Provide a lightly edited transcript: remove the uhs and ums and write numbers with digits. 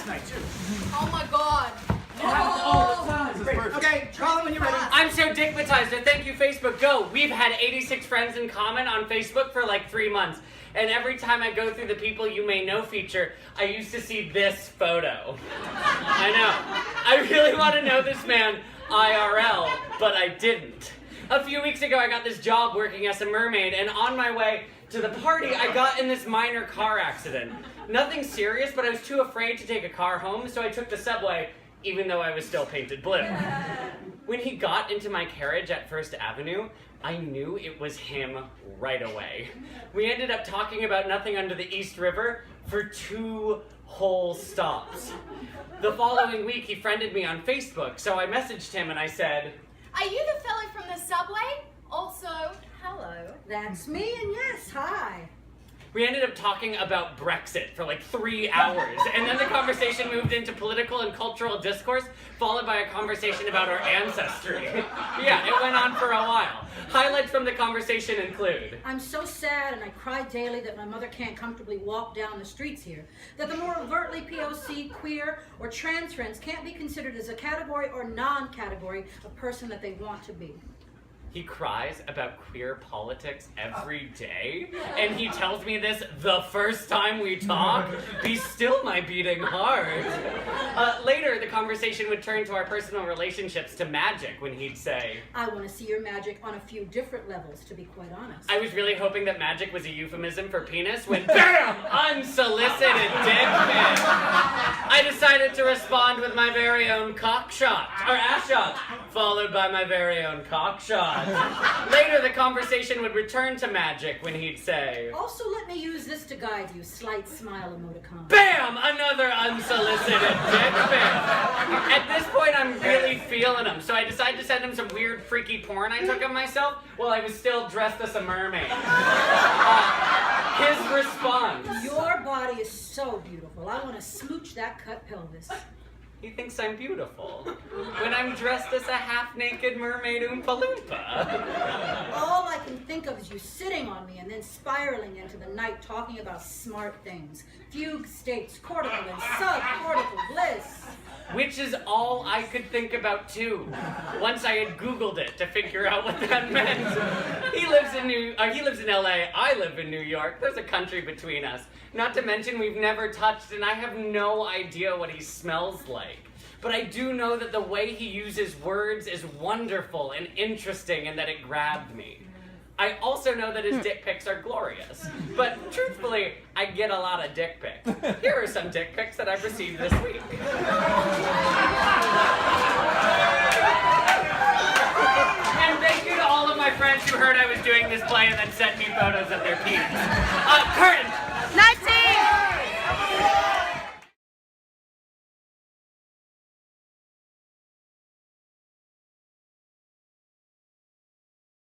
last night, too. Oh my god. Okay, call him when you're ready. I'm so Dickmatized, and thank you, Facebook. Go! We've had 86 friends in common on Facebook for like 3 months. And every time I go through the People You May Know feature, I used to see this photo. I know. I really want to know this man IRL, but I didn't. A few weeks ago, I got this job working as a mermaid, and on my way to the party, I got in this minor car accident. Nothing serious, but I was too afraid to take a car home, so I took the subway, even though I was still painted blue. When he got into my carriage at First Avenue, I knew it was him right away. We ended up talking about nothing under the East River for 2 whole stops. The following week, he friended me on Facebook, so I messaged him and I said, Are you the fellow from the subway? Also, hello. That's me, and yes, hi. We ended up talking about Brexit for like 3 hours, and then the conversation moved into political and cultural discourse, followed by a conversation about our ancestry. Yeah, it went on for a while. Highlights from the conversation include: I'm so sad and I cry daily that my mother can't comfortably walk down the streets here. That the more overtly POC, queer, or trans friends can't be considered as a category or non-category of person that they want to be. He cries about queer politics every day, and he tells me this the first time we talk. Be still my beating heart. Later, the conversation would turn to our personal relationships, to magic, when he'd say, I want to see your magic on a few different levels, to be quite honest. I was really hoping that magic was a euphemism for penis when, BAM! Unsolicited dick pic. I decided to respond with my very own cock shot, or ass shot, followed by my very own cock shot. Later, the conversation would return to magic when he'd say, Also, let me use this to guide you, slight smile emoticon. BAM! Another unsolicited dick pic. At this point, I'm really feeling him, so I decided to send him some weird, freaky porn I took of myself while I was still dressed as a mermaid. His response: Your body is so beautiful. I want to smooch that cut pelvis. He thinks I'm beautiful when I'm dressed as a half-naked mermaid Oompa Loompa. All I can think of is you sitting on me and then spiraling into the night talking about smart things. Fugue states, cortical and subcortical bliss. Which is all I could think about too. Once I had Googled it to figure out what that meant. He lives in LA, I live in New York. There's a country between us. Not to mention we've never touched, and I have no idea what he smells like. But I do know that the way he uses words is wonderful and interesting, and that it grabbed me. I also know that his dick pics are glorious. But truthfully, I get a lot of dick pics. Here are some dick pics that I've received this week. And thank you to all of my friends who heard I was doing this play and then sent me photos of their penis. Curtain!